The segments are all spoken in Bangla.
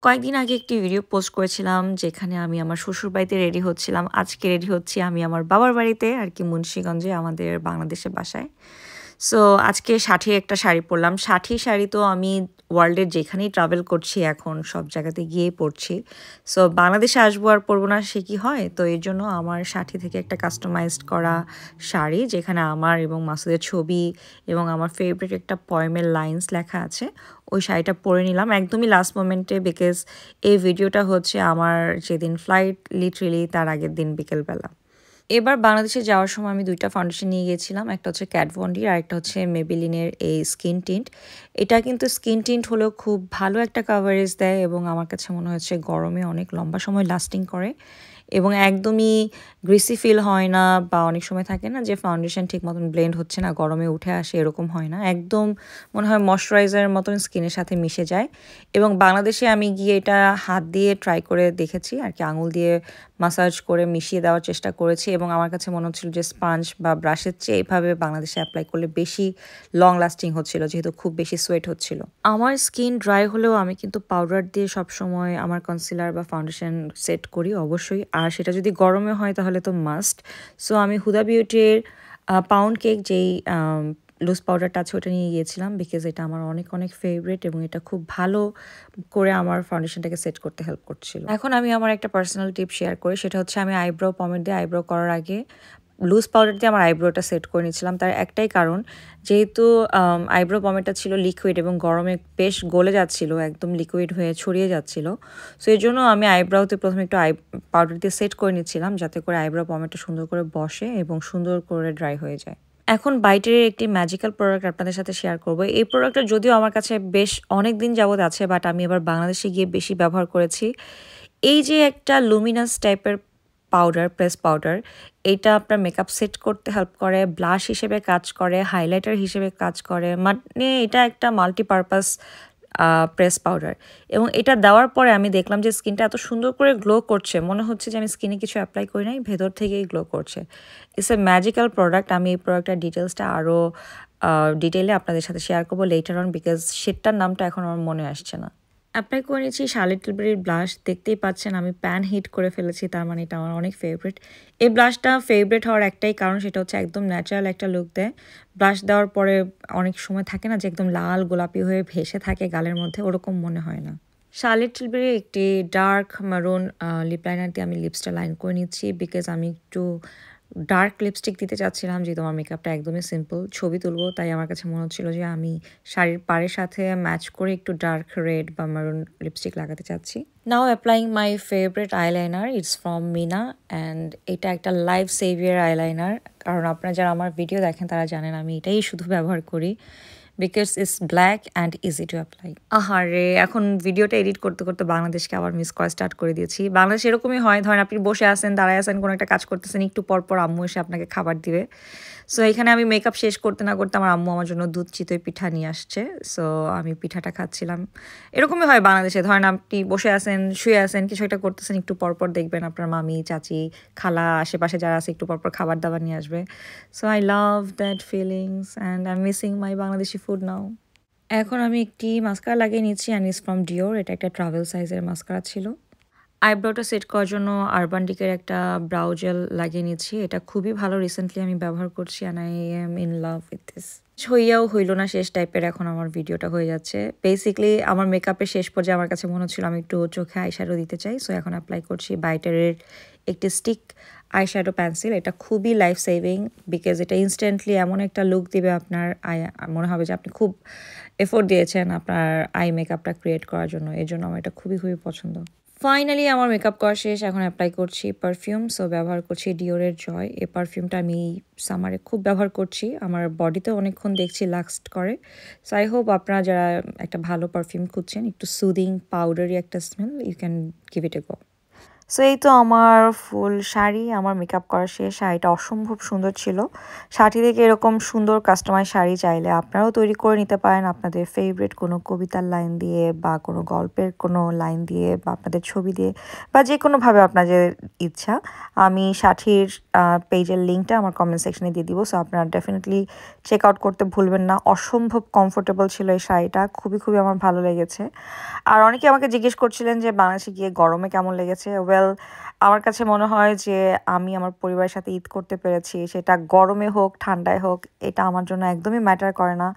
কয়েকদিন আগে একটি ভিডিও পোস্ট করেছিলাম যেখানে আমি আমার শ্বশুরবাড়িতে রেডি হচ্ছিলাম। আজকে রেডি হচ্ছি আমি আমার বাবার বাড়িতে আরকি মুন্সিগঞ্জে আমাদের বাংলাদেশের বাসায়। সো আজকে সাথী একটা শাড়ি পরলাম। সাথী শাড়ি তো আমি ওয়ার্ল্ডের যেখানেই ট্রাভেল করছি এখন সব জায়গাতে গিয়েই পরছি। সো বাংলাদেশে আসবো আর পরবো না সে কি হয়? তো এজন্য আমার সাথী থেকে একটা কাস্টমাইজড করা শাড়ি যেখানে আমার এবং মাসুদের ছবি এবং আমার ফেভারিট একটা পয়েমের লাইনস লেখা আছে। ওই শাড়িটা পরে নিলাম একদমই লাস্ট মোমেন্টে বিকজ এই ভিডিওটা হচ্ছে আমার যেদিন ফ্লাইট লিটারেলি তার আগের দিন বিকেলবেলা। এবার বাংলাদেশে যাওয়ার সময় আমি ২টা ফাউন্ডেশন নিয়ে গিয়েছিলাম। একটা হচ্ছে ক্যাট ভন ডির আর একটা হচ্ছে মেবেলিনের এই স্কিন টিন্ট। এটা কিন্তু স্কিন টিন্ট হলেও খুব ভালো একটা কাভারেজ দেয় এবং আমার কাছে মনে হচ্ছে গরমে অনেক লম্বা সময় লাস্টিং করে এবং একদমই গ্রিসি ফিল হয় না বা অনেক সময় থাকে না যে ফাউন্ডেশন ঠিক মতন ব্লেন্ড হচ্ছে না, গরমে উঠে আসে, এরকম হয় না। একদম মনে হয় ময়শ্চারাইজারের মতন স্কিনের সাথে মিশে যায় এবং বাংলাদেশে আমি গিয়ে এটা হাত দিয়ে ট্রাই করে দেখেছি আর কি, আঙুল দিয়ে মাসাজ করে মিশিয়ে দেওয়ার চেষ্টা করেছি এবং আমার কাছে মনে হচ্ছিল যে স্পাঞ্জ বা ব্রাশের চেয়ে এভাবে বাংলাদেশে অ্যাপ্লাই করলে বেশি লং লাস্টিং হচ্ছিল যেহেতু খুব বেশি সোয়েট হচ্ছিল। আমার স্কিন ড্রাই হলেও আমি কিন্তু পাউডার দিয়ে সবসময় আমার কনসিলার বা ফাউন্ডেশন সেট করি অবশ্যই, আর সেটা যদি গরমে হয় তাহলে তো মাস্ট। সো আমি হুদা বিউটির পাউন্ড কেক যেই লুজ পাউডারটা আছে ওটা নিয়ে গিয়েছিলাম বিকজ এটা আমার অনেক অনেক ফেভারিট এবং এটা খুব ভালো করে আমার ফাউন্ডেশনটাকে সেট করতে হেল্প করছিল। এখন আমি আমার একটা পার্সোনাল টিপ শেয়ার করি, সেটা হচ্ছে আমি আইব্রো পমেট দিয়ে আইব্রো করার আগে লুজ পাউডার দিয়ে আমার আইব্রোটা সেট করে নিয়েছিলাম। তার একটাই কারণ, যেহেতু আইব্রো পমেটটা ছিল লিকুইড এবং গরমে বেশ গলে যাচ্ছিল, একদম লিকুইড হয়ে ছড়িয়ে যাচ্ছিল। সো এই জন্য আমি আইব্রোতে প্রথমে একটু পাউডার দিয়ে সেট করে নিচ্ছিলাম যাতে করে আইব্রো পমেটটা সুন্দর করে বসে এবং সুন্দর করে ড্রাই হয়ে যায়। এখন বাইটের একটি ম্যাজিক্যাল প্রোডাক্ট আপনাদের সাথে শেয়ার করব। এই প্রোডাক্টটা যদিও আমার কাছে বেশ অনেক দিন যাবত আছে, বাট আমি এবার বাংলাদেশে গিয়ে বেশি ব্যবহার করেছি। এই যে একটা লুমিনাস টাইপের পাউডার, প্রেস পাউডার, এইটা আপনার মেকআপ সেট করতে হেল্প করে, ব্লাশ হিসেবে কাজ করে, হাইলাইটার হিসেবে কাজ করে, মানে এটা একটা মাল্টিপারপাস প্রেস পাউডার। এবং এটা দেওয়ার পরে আমি দেখলাম যে স্কিনটা এত সুন্দর করে গ্লো করছে, মনে হচ্ছে যে আমি স্কিনে কিছু অ্যাপ্লাই করি নাই, ভেতর থেকেই গ্লো করছে। It's a magical product. আমি এই প্রোডাক্টটার ডিটেলসটা আরও ডিটেলে আপনাদের সাথে শেয়ার করবো লেটার অন বিকজ সেটার নামটা এখন আমার মনে আসছে না। অ্যাপ্লাই করে নিয়েছি শার্লেট টিলবেরির ব্লাশ। দেখতেই পাচ্ছেন আমি প্যান হিট করে ফেলেছি, তার মানে এটা আমার অনেক ফেভারিট। এই ব্লাশটা ফেভারিট হওয়ার একটাই কারণ, সেটা হচ্ছে একদম ন্যাচারাল একটা লুক দেয়। ব্লাশ দেওয়ার পরে অনেক সময় থাকে না যে একদম লাল গোলাপি হয়ে ভেসে থাকে গালের মধ্যে, ওরকম মনে হয় না। শার্লেট টিলবেরির একটি ডার্ক মারুন লিপ লাইনার দিয়ে আমি লিপসটা লাইন করে নিচ্ছি বিকজ আমি একটু ডার্ক লিপস্টিক দিতে চাচ্ছিলাম, যেহেতু আমার মেকআপটা একদমই সিম্পল, ছবি তুলবো, তাই আমার কাছে মনে হচ্ছিল যে আমি শাড়ির পাড়ের সাথে ম্যাচ করে একটু ডার্ক রেড বা মারুন লিপস্টিক লাগাতে চাচ্ছি। Now applying my favourite eyeliner, it's from Mina and এটা একটা লাইফ সেভিয়ার আইলাইনার। কারণ আপনারা যারা আমার ভিডিও দেখেন তারা জানেন আমি এটাই শুধু ব্যবহার করি because it's black and easy to apply. আহারে, এখন ভিডিওটা এডিট করতে করতে বাংলাদেশকে আবার মিস করা স্টার্ট করে দিয়েছি। বাংলাদেশ এরকমই হয়, ধরেন আপনি বসে আছেন, দাঁড়ায় আছেন, কোনো একটা কাজ করতেছেন, একটু পর পর আম্মু এসে আপনাকে খাবার দিবে। সো এখানে আমি মেকআপ শেষ করতে না করতে আমার আম্মু আমার জন্য দুধ চিতই পিঠা নিয়ে আসছে। সো আমি পিঠাটা খাচ্ছিলাম। এরকমই হয় বাংলাদেশে, ধরেন আপনি বসে আছেন, শুয়ে আছেন, কিছু একটা করতেছেন, একটু পরপর দেখবেন আপনার মামি, চাচি, খালা, আশেপাশে যারা আছে একটু পরপর খাবার দাবার নিয়ে আসবে। So I love that feelings and I am missing my Bangladeshi food now. এখন আমি একটি মাস্কারা লাগিয়ে নিচ্ছি অ্যান্ড ইজ ফ্রম ডিওর। এটা একটা ট্রাভেল সাইজের মাস্কারা ছিল। আইব্রোটা সেট করার জন্য আরবান ডিকের একটা ব্রাউ জেল লাগিয়ে নিচ্ছি। এটা খুবই ভালো, রিসেন্টলি আমি ব্যবহার করছি and I am in love with this. হইয়াও হইল না শেষ টাইপের এখন আমার ভিডিওটা হয়ে যাচ্ছে। বেসিক্যালি আমার মেকআপের শেষ পর্যায়ে আমার কাছে মনে হচ্ছিল আমি একটু চোখে আইশ্যাডো দিতে চাই। সো এখন অ্যাপ্লাই করছি বাইটারের একটি স্টিক আইশ্যাডো পেন্সিল। এটা খুবই লাইফ সেভিং বিকজ এটা ইনস্ট্যান্টলি এমন একটা লুক দিবে আপনার মনে হবে যে আপনি খুব এফোর্ট দিয়েছেন আপনার আই মেকআপটা ক্রিয়েট করার জন্য। এর জন্য আমার এটা খুবই খুবই পছন্দ। ফাইনালি আমার মেকআপ করা শেষ, এখন অ্যাপ্লাই করছি পারফিউম। সো ব্যবহার করছি ডিওরের জয়। এই পারফিউমটা আমি সামারে খুব ব্যবহার করছি, আমার বডিতেও অনেকক্ষণ দেখছি লাস্ট করে। সো আই হোপ আপনারা যারা একটা ভালো পারফিউম খুঁজছেন, একটু সুদিং পাউডারি একটা smell, you can give it a go. So এই তো আমার ফুল শাড়ি, আমার মেকআপ করা শেষ। শাড়িটা অসম্ভব সুন্দর ছিল। শাড়ি থেকে এরকম সুন্দর কাস্টমাইজ শাড়ি চাইলে আপনারাও তৈরি করে নিতে পারেন আপনাদের ফেভারিট কোনো কবিতার লাইন দিয়ে বা কোনো গল্পের কোনো লাইন দিয়ে বা আপনাদের ছবি দিয়ে বা যে কোনোভাবে আপনাদের ইচ্ছা। আমি শাড়ির পেজের লিঙ্কটা আমার কমেন্ট সেকশনে দিয়ে দিব। সো আপনারা ডেফিনেটলি চেক আউট করতে ভুলবেন না। অসম্ভব কমফোর্টেবল ছিল এই শাড়িটা, খুবই খুবই আমার ভালো লেগেছে। আর অনেকে আমাকে জিজ্ঞেস করছিলেন যে বাংলাদেশে গিয়ে গরমে কেমন লেগেছে। ওয়েল, আমার কাছে মনে হয় যে আমি আমার পরিবারের সাথে ঈদ করতে পেরেছি, সেটা গরমে হোক ঠান্ডায় হোক, এটা আমার জন্য একদমই ম্যাটার করে না।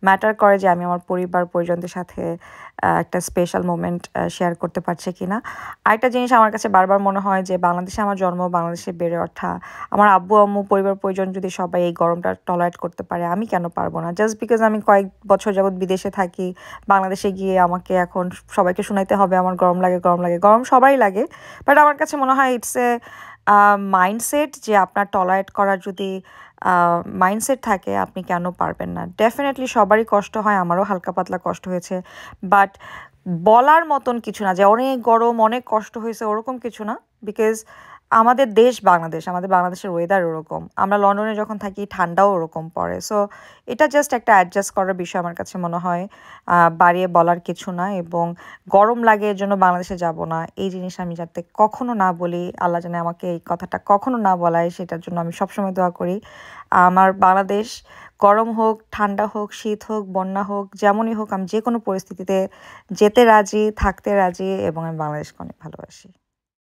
ম্যাটার করে যে আমি আমার পরিবার পরিজনদের সাথে একটা স্পেশাল মোমেন্ট শেয়ার করতে পারছি কিনা। আরেকটা জিনিস আমার কাছে বারবার মনে হয় যে বাংলাদেশে আমার জন্ম, বাংলাদেশে বেড়ে ওঠা, আমার আব্বু আম্মু পরিবার পরিজন যদি সবাই এই গরমটা টলারেট করতে পারে, আমি কেন পারবো না? জাস্ট বিকজ আমি কয়েক বছর যাবৎ বিদেশে থাকি, বাংলাদেশে গিয়ে আমাকে এখন সবাইকে শোনাইতে হবে আমার গরম লাগে, গরম লাগে। গরম সবারই লাগে, বাট আমার কাছে মনে হয় ইটস এ মাইন্ডসেট যে আপনার টলারেট করার যদি মাইন্ডসেট থাকে, আপনি কেন পারবেন না? ডেফিনেটলি সবারই কষ্ট হয়, আমারও হালকা পাতলা কষ্ট হয়েছে, বাট বলার মতন কিছু না যে অনেক গরম অনেক কষ্ট হয়েছে, ওরকম কিছু না। বিকজ আমাদের দেশ বাংলাদেশ, আমাদের বাংলাদেশের ওয়েদার ওরকম। আমরা লন্ডনে যখন থাকি ঠান্ডাও ওরকম পড়ে। সো এটা জাস্ট একটা অ্যাডজাস্ট করার বিষয় আমার কাছে মনে হয়, বাড়িয়ে বলার কিছু না। এবং গরম লাগে এর জন্য বাংলাদেশে যাব না, এই জিনিস আমি যাতে কখনো না বলি, আল্লাহ জানে আমাকে এই কথাটা কখনো না বলায়, সেটার জন্য আমি সবসময় দোয়া করি। আমার বাংলাদেশ গরম হোক, ঠান্ডা হোক, শীত হোক, বন্যা হোক, যেমনই হোক, আমি যে কোনো পরিস্থিতিতে যেতে রাজি, থাকতে রাজি, এবং আমি বাংলাদেশকে অনেক ভালোবাসি।